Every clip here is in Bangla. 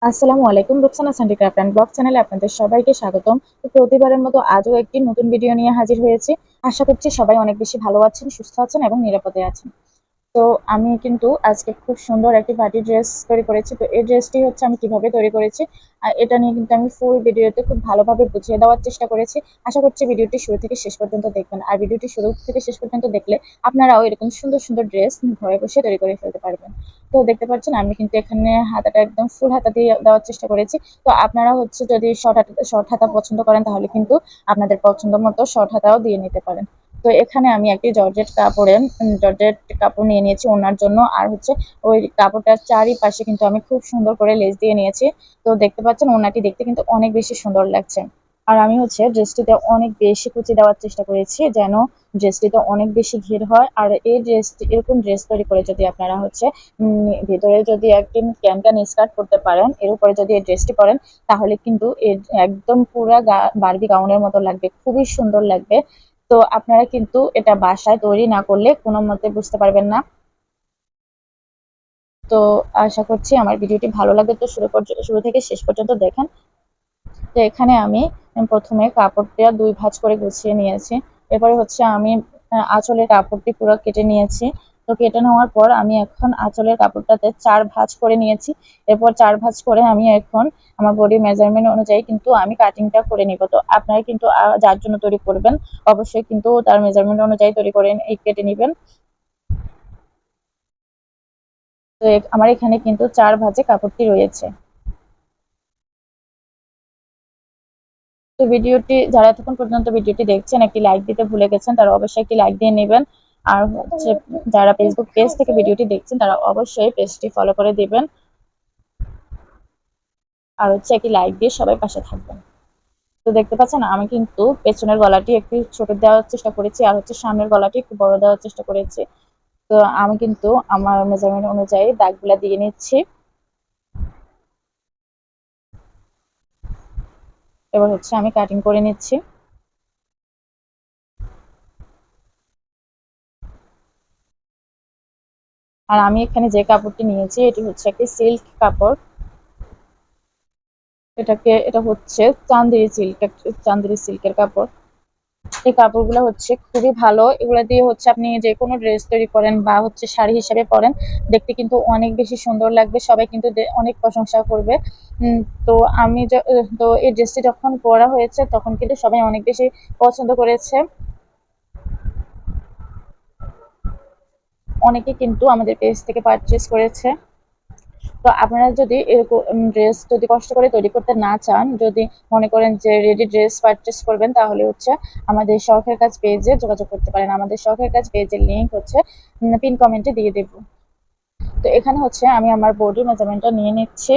আসসালামু আলাইকুম। রুকসানা সান্ডি ক্রাফট অ্যান্ড ব্লগ চ্যানেলে আপনাদের সবাইকে স্বাগতম। তো প্রতিবারের মতো আজও একটি নতুন ভিডিও নিয়ে হাজির হয়েছি। আশা করছি সবাই অনেক বেশি ভালো আছেন, সুস্থ আছেন এবং নিরাপদে আছেন। তো আমি কিন্তু আজকে খুব সুন্দর একটি পার্টি ড্রেস তৈরি করেছি। তো এই ড্রেসটি হচ্ছে আমি কিভাবে তৈরি করেছি এটা নিয়ে কিন্তু আমি ফুল ভিডিওতে খুব ভালোভাবে বুঝিয়ে দেওয়ার চেষ্টা করেছি। আশা করছি ভিডিওটি শুরু থেকে শেষ পর্যন্ত দেখবেন। আর ভিডিওটি শুরু থেকে শেষ পর্যন্ত দেখলে আপনারাও এরকম সুন্দর সুন্দর ড্রেস ঘরে বসে তৈরি করে ফেলতে পারবেন। তো দেখতে পাচ্ছেন আমি কিন্তু এখানে হাতাটা একদম ফুল হাতা দিয়ে দেওয়ার চেষ্টা করেছি। তো আপনারা হচ্ছে যদি শর্ট হাতা পছন্দ করেন তাহলে কিন্তু আপনাদের পছন্দ মতো শর্ট হাতাও দিয়ে নিতে পারেন। তো এখানে আমি একটি জর্জেট কাপড় নিয়ে নিয়েছি ওনার জন্য। আর হচ্ছে ওই কাপড়টার চারিপাশে কিন্তু আমি খুব সুন্দর করে লেস দিয়ে নিয়েছি। তো দেখতে পাচ্ছেন ওনাটি দেখতে কিন্তু অনেক বেশি সুন্দর লাগছে। আর আমি হচ্ছে ড্রেসটিতে অনেক বেশি কুচি দেওয়ার চেষ্টা করেছি যেন ড্রেসটিতে অনেক বেশি ঘের হয়। আর এই ড্রেসটি এরকম ড্রেস তৈরি করে যদি আপনারা হচ্ছে ভেতরে যদি একটি ক্যান স্কার্ট করতে পারেন, এর উপরে যদি এই ড্রেসটি পরেন তাহলে কিন্তু এর একদম পুরা বারবি গাউনের মতো লাগবে, খুবই সুন্দর লাগবে। তো আপনারা কিন্তু এটা বাসায় তৈরি না করলে কোনো মতে বুঝতে পারবেন না। তো আশা করছি আমার ভিডিওটি ভালো লাগবে। তো শুরু থেকে শেষ পর্যন্ত দেখেন। তো এখানে আমি প্রথমে কাপড়টা ২ ভাঁজ করে গুছিয়ে নিয়েছি। এরপরে হচ্ছে আমি আঁচলের কাপড়টি পুরো কেটে নিয়েছি। তো কেটে নেওয়ার পর আমি এখন আঁচলের কাপড়টাতে ৪ ভাঁজ করে নিয়েছি। এরপর ৪ ভাঁজ করে আমি এখন আমার বডি মেজারমেন্ট অনুযায়ী কিন্তু আমি কাটিংটা করে নিব। তো আপনারা কিন্তু যার জন্য তৈরি করবেন অবশ্যই কিন্তু তার মেজারমেন্ট অনুযায়ী তৈরি করে কেটে নিবেন। তো আমার এখানে কিন্তু ৪ ভাঁজে কাপড়টি রয়েছে। তো ভিডিওটি যারা এতক্ষণ পর্যন্ত ভিডিওটি দেখছেন একটি লাইক দিতে ভুলে গেছেন তারা অবশ্যই একটি লাইক দিয়ে নেবেন। আর হচ্ছে যারা ফেসবুক পেজ থেকে ভিডিওটি দেখছেন তারা অবশ্যই পেজটি ফলো করে দিবেন। আর হচ্ছে একটি লাইক দিয়ে সবাই পাশে থাকবেন। তো দেখতে পাচ্ছেন আমি কিন্তু পেছনের গলাটি একটু ছোট দেওয়ার চেষ্টা করেছি আর হচ্ছে সামনের গলাটি একটু বড় দেওয়ার চেষ্টা করেছি। তো আমি কিন্তু আমার মেজারমেন্ট অনুযায়ী দাগগুলা দিয়ে নিচ্ছি। এবার হচ্ছে আমি কাটিং করে নিচ্ছি। আর আমি এখানে যে কাপড়টি নিয়েছি এটি হচ্ছে একটি সিল্ক কাপড়। এটা হচ্ছে চান্দেরি সিল্কের কাপড়। এই কাপড়গুলো হচ্ছে খুবই ভালো। এগুলা দিয়ে হচ্ছে আপনি যে কোনো ড্রেস তৈরি করেন বা হচ্ছে শাড়ি হিসেবে পরেন, দেখতে কিন্তু অনেক বেশি সুন্দর লাগবে। সবাই কিন্তু অনেক প্রশংসা করবে। উম তো আমি তো এই ড্রেসটি যখন পরা হয়েছে তখন কিন্তু সবাই অনেক বেশি পছন্দ করেছে। অনেকে কিন্তু আমাদের পেজ থেকে পারচেজ করেছে। তো আপনারা যদি এরকম ড্রেস যদি কষ্ট করে তৈরি করতে না চান, যদি মনে করেন যে রেডি ড্রেস পারচেস করবেন তাহলে হচ্ছে আমাদের শখের কাজ পেজে যোগাযোগ করতে পারেন। আমাদের শখের কাজ পেজের লিঙ্ক হচ্ছে পিন কমেন্টে দিয়ে দেব। তো এখানে হচ্ছে আমি আমার বডি মেজারমেন্টটা নিয়ে নিচ্ছি।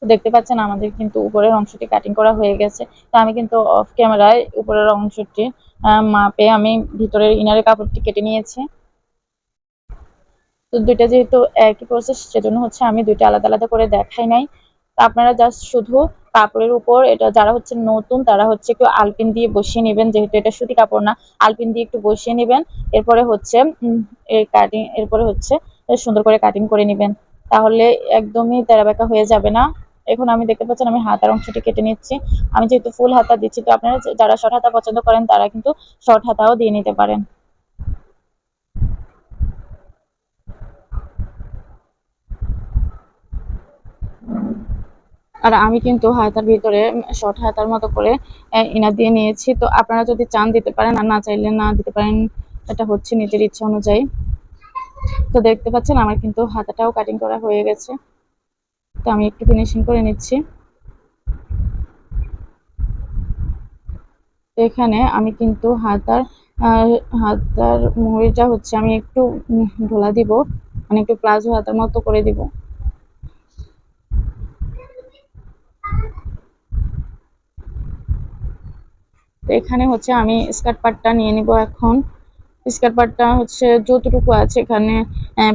তো দেখতে পাচ্ছেন আমাদের কিন্তু উপরের অংশটি কাটিং করা হয়ে গেছে। তো আমি কিন্তু অফ ক্যামেরায় উপরের অংশটি মাপে আমি ভিতরের ইনারের কাপড়টি কেটে নিয়েছি। তো দুইটা যেহেতু একই প্রসেস সেজন্য হচ্ছে আমি দুইটা আলাদা আলাদা করে দেখাই নাই। তো আপনারা জাস্ট শুধু কাপড়ের উপর এটা যারা হচ্ছে নতুন তারা হচ্ছে একটু আলপিন দিয়ে বসিয়ে নেবেন, যেহেতু এটা সুতি কাপড় না, আলপিন দিয়ে একটু বসিয়ে নেবেন। এরপরে হচ্ছে এরপরে হচ্ছে সুন্দর করে কাটিং করে নেবেন, তাহলে একদমই তেরাবেঁকা হয়ে যাবে না। এখন আমি দেখতে পাচ্ছেন আমি হাতার অংশটি কেটে নিচ্ছি। আমি যেহেতু ফুল হাতা দিচ্ছি তো আপনারা যারা শর্ট হাতা পছন্দ করেন তারা কিন্তু শর্ট হাতাও দিয়ে নিতে পারেন। আর আমি কিন্তু হাতার ভিতরে শর্ট হাতার মতো করে ইনার দিয়ে নিয়েছি। তো আপনারা যদি চান দিতে পারেন, আর না চাইলে না দিতে পারেন। এটা হচ্ছে নিজের ইচ্ছা অনুযায়ী। তো দেখতে পাচ্ছেন আমার কিন্তু হাতাটাও কাটিং করা হয়ে গেছে। তো আমি একটু ফিনিশিং করে নিচ্ছি। তো এখানে আমি কিন্তু হাতার মুহুরিটা হচ্ছে আমি একটু ঢোলা দিব, মানে একটু প্লাজো হাতার মতো করে দিব। তো এখানে হচ্ছে আমি স্কার্ট পার্টটা নিয়ে নিব এখন। স্কার্ট পাড়টা হচ্ছে যতটুকু আছে এখানে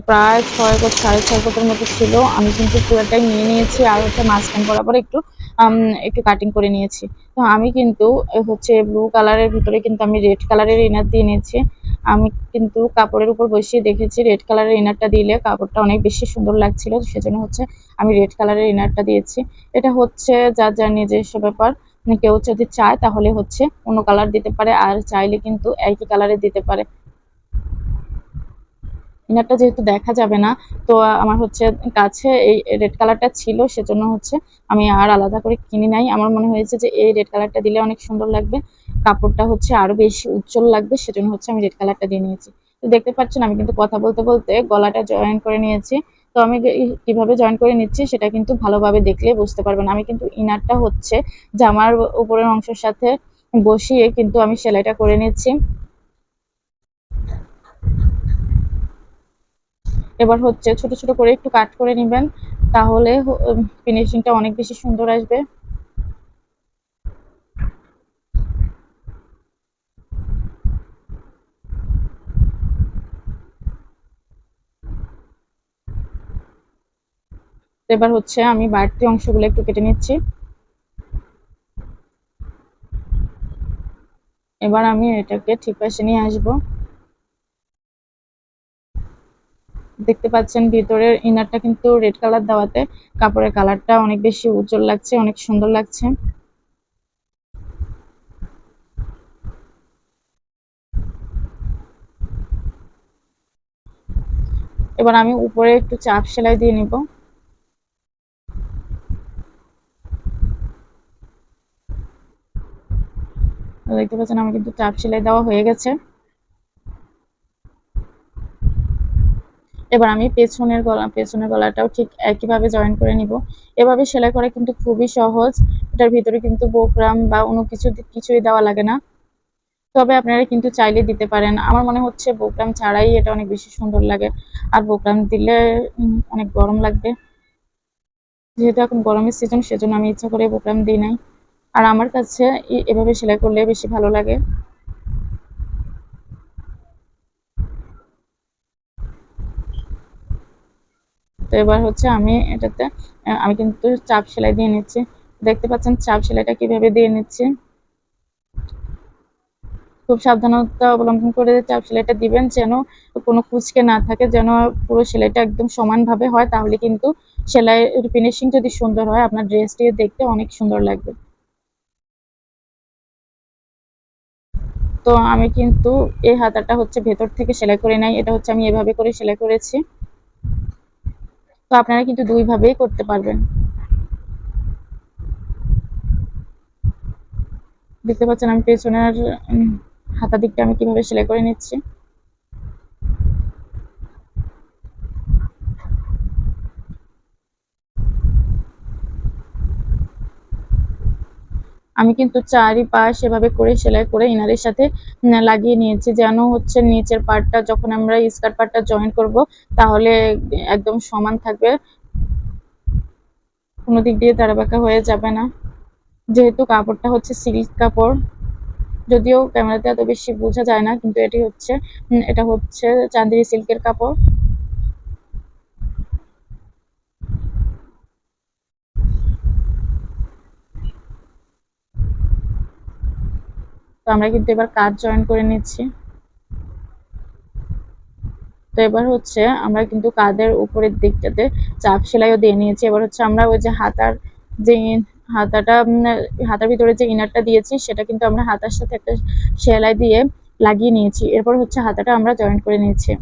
প্রায় 6 গজ 6.5 গজের মতো ছিল। আমি কিন্তু পুরোটাই নিয়ে নিয়েছি আর হচ্ছে মাঝখান বরাবর একটু কাটিং করে নিয়েছি। তো আমি কিন্তু হচ্ছে ব্লু কালারের ভিতরে কিন্তু আমি রেড কালারের ইনার দিয়ে নিয়েছি। আমি কিন্তু কাপড়ের উপর বসিয়ে দেখেছি রেড কালারের ইনারটা দিলে কাপড়টা অনেক বেশি সুন্দর লাগছিল, সেজন্য হচ্ছে আমি রেড কালারের ইনারটা দিয়েছি। এটা হচ্ছে যার যার নিজস্ব ব্যাপার। কেউ যদি চায় তাহলে হচ্ছে অন্য কালার দিতে পারে, আর চাইলে কিন্তু একই কালারের দিতে পারে। ইনারটা যেহেতু দেখা যাবে না, তো আমার হচ্ছে কাছে এই রেড কালারটা ছিল, সেজন্য হচ্ছে আমি আর আলাদা করে কিনি নাই। আমার মনে হয়েছে যে এই রেড কালারটা দিলে অনেক সুন্দর লাগবে, কাপড়টা হচ্ছে আরো বেশি উজ্জ্বল লাগবে, সেজন্য হচ্ছে আমি রেড কালারটা দিয়ে নিয়েছি। তো দেখতে পাচ্ছেন আমি কিন্তু কথা বলতে বলতে গলাটা জয়েন করে নিয়েছি। তো আমি কিভাবে জয়েন করে নিচ্ছি সেটা কিন্তু ভালোভাবে দেখলে বুঝতে পারবেন। আমি কিন্তু ইনারটা হচ্ছে জামার উপরের অংশের সাথে বসিয়ে কিন্তু আমি সেলাইটা করে নিচ্ছি। এবার হচ্ছে ছোট ছোট করে একটু কাট করে নিবেন, তাহলে ফিনিশিংটা অনেক বেশি সুন্দর আসবে। এবার হচ্ছে আমি বাড়তি অংশগুলো একটু কেটে নিচ্ছি। এবার আমি এটাকে ঠিক পাশে নিয়ে আসব। দেখতে পাচ্ছেন ভিতরের ইনারটা কিন্তু রেড কালার দেওয়াতে কাপড়ের কালারটা অনেক বেশি উজ্জ্বল লাগছে, অনেক সুন্দর লাগছে। এবার আমি উপরে একটু চাপ সেলাই দিয়ে নিব। দেখতে পাচ্ছেন আমার কিন্তু চাপ সেলাই দেওয়া হয়ে গেছে। এবার আমি পেছনের গলাটাও ঠিক একইভাবে জয়েন করে নিব। এভাবে সেলাই করা কিন্তু খুবই সহজ। এটার ভিতরে কিন্তু বোকরাম বা অন্য কিছুই দেওয়া লাগে না। তবে আপনারা কিন্তু চাইলে দিতে পারেন। আমার মনে হচ্ছে বোকরাম ছাড়াই এটা অনেক বেশি সুন্দর লাগে। আর বোকরাম দিলে অনেক গরম লাগবে। যেহেতু এখন গরমের সিজন, সেজন্য আমি ইচ্ছা করে বোকরাম দিই নাই। আর আমার কাছে এভাবে সেলাই করলে বেশি ভালো লাগে। তো এবার হচ্ছে আমি কিন্তু চাপ সেলাই দিয়ে নিচ্ছি। দেখতে পাচ্ছেন চাপ সেলাইটা কিভাবে দিয়ে নিচ্ছি। খুব সাবধানতা অবলম্বন করে চাপ সেলাইটা দিবেন, যেন কোনো কুঁচকে না থাকে, যেন পুরো সেলাইটা একদম সমানভাবে হয়। তাহলে কিন্তু সেলাইয়ের ফিনিশিং যদি সুন্দর হয়, আপনার ড্রেসটি দেখতে অনেক সুন্দর লাগবে। তো আমি কিন্তু এই হাতাটা হচ্ছে ভেতর থেকে সেলাই করে নাই। এটা হচ্ছে আমি এভাবে করে সেলাই করেছি। তো আপনারা কিন্তু ২ ভাবেই করতে পারবেন। দেখতে পাচ্ছেন আমি পেছনের হাতা দিকটা আমি কিভাবে সেলাই করে নিচ্ছি। আমি কিন্তু চারিপাশ এভাবে করে সেলাই করে ইনারের সাথে লাগিয়ে নিয়েছি, যেন হচ্ছে নিচের পার্টটা যখন আমরা স্কার্ট পার্টটা জয়েন করব, তাহলে একদম সমান থাকবে, কোনো দিক দিয়ে তাড়াবাঁকা হয়ে যাবে না। যেহেতু কাপড়টা হচ্ছে সিল্ক কাপড়, যদিও ক্যামেরাতে এত বেশি বোঝা যায় না, কিন্তু এটা হচ্ছে চাঁদেরি সিল্কের কাপড়। তো আমরা কিন্তু এবার কাজ জয়েন করে নিচ্ছি। তো এবার হচ্ছে আমরা কিন্তু কাঁধের উপরের দিকটাতে চাপ সেলাইও দিয়ে নিয়েছি। এবার হচ্ছে আমরা ওই যে যে হাতাটা হাতার ভিতরে যে ইনারটা দিয়েছি, সেটা কিন্তু আমরা হাতার সাথে একটা সেলাই দিয়ে লাগিয়ে নিয়েছি। এরপর হচ্ছে হাতাটা আমরা জয়েন করে নিয়েছি।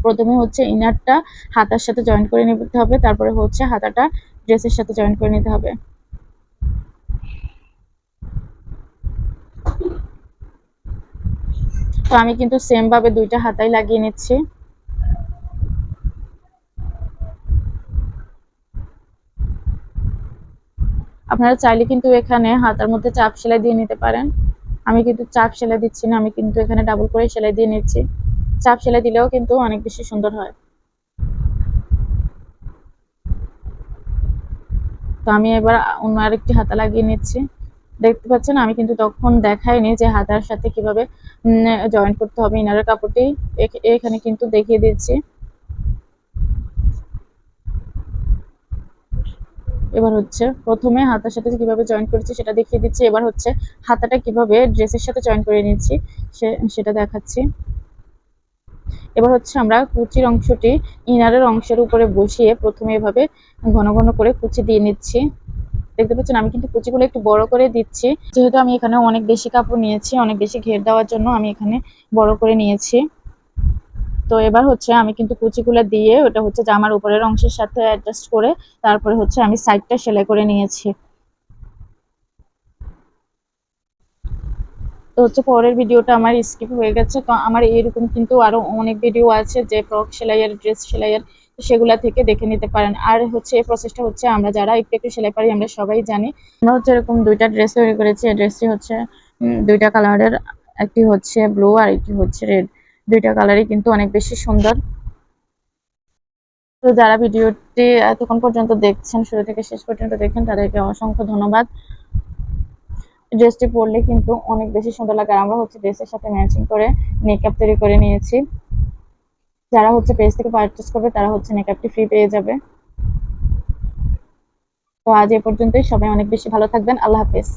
প্রথমে হচ্ছে ইনারটা হাতার সাথে জয়েন করে নিতে হবে, তারপরে হচ্ছে হাতাটা ড্রেসের সাথে জয়েন করে নিতে হবে। তো আমি কিন্তু সেম ভাবে ২টা হাতাই লাগিয়ে নিচ্ছি। আপনারা চাইলে কিন্তু এখানে হাতার মধ্যে চাপ সেলাই দিয়ে নিতে পারেন। আমি কিন্তু চাপ সেলাই দিচ্ছি না, আমি কিন্তু এখানে ডাবল করে সেলাই দিয়ে নিচ্ছি। চাপ সেলাই দিলেও কিন্তু অনেক বেশি সুন্দর হয়। তো আমি এবার অন্য আরেকটি হাতা লাগিয়ে নিচ্ছি। দেখতে পাচ্ছেন আমি কিন্তু তখন দেখাইনি যে হাতার সাথে কিভাবে জয়েন করতে হবে ইনারের কাপড়টি। এখানে কিন্তু দেখিয়ে দিচ্ছি। এবার হচ্ছে প্রথমে হাতার সাথে কিভাবে জয়েন করেছি সেটা দেখিয়ে দিচ্ছি। এবার হচ্ছে হাতাটা কিভাবে ড্রেসের সাথে জয়েন করে নিচ্ছি সেটা দেখাচ্ছি। এবার হচ্ছে আমরা কুচির অংশটি ইনারের অংশের উপরে বসিয়ে প্রথমে এভাবে ঘন ঘন করে কুচি দিয়ে নিচ্ছি। দেখতে পাচ্ছেন আমি কিন্তু কুচিগুলো একটু বড় করে দিচ্ছি, যেহেতু আমি এখানে অনেক বেশি কাপড় নিয়েছি, অনেক বেশি ঘের দেওয়ার জন্য আমি এখানে বড় করে নিয়েছি। তো এবার হচ্ছে আমি কিন্তু কুচিগুলো দিয়ে ওটা হচ্ছে জামার উপরের অংশের সাথে অ্যাডজাস্ট করে তারপরে হচ্ছে আমি সাইডটা সেলাই করে নিয়েছি। তো হচ্ছে পরের ভিডিওটা আমার স্কিপ হয়ে গেছে। তো আমার এরকম কিন্তু আরো অনেক ভিডিও আছে যে ফ্রক সেলাইয়ের, ড্রেস সেলাইয়ের, সেগুলা থেকে দেখে নিতে পারেন। আর হচ্ছে এই প্রসেসটা হচ্ছে আমরা যারা একটু একটু সেলাই পারি আমরা সবাই জানি। আমরা হচ্ছে এরকম দুইটা ড্রেস তৈরি করেছি। এই ড্রেসটি হচ্ছে দুইটা কালারের, একটি হচ্ছে ব্লু আর একটি হচ্ছে রেড। দুইটা কালারই কিন্তু অনেক বেশি সুন্দর। তো যারা ভিডিওটি এতক্ষণ পর্যন্ত দেখছেন, শুরু থেকে শেষ পর্যন্ত দেখেন, তাদেরকে অসংখ্য ধন্যবাদ। ড্রেসটি পরলে কিন্তু অনেক বেশি সুন্দর লাগে। আর আমরা হচ্ছে ড্রেসের সাথে ম্যাচিং করে মেকআপ তৈরি করে নিয়েছি। যারা হচ্ছে পেজ থেকে পারচেজ করবে তারা হচ্ছে মেকআপটি ফ্রি পেয়ে যাবে। তো আজ এ পর্যন্তই। সবাই অনেক বেশি ভালো থাকবেন। আল্লাহ হাফেজ।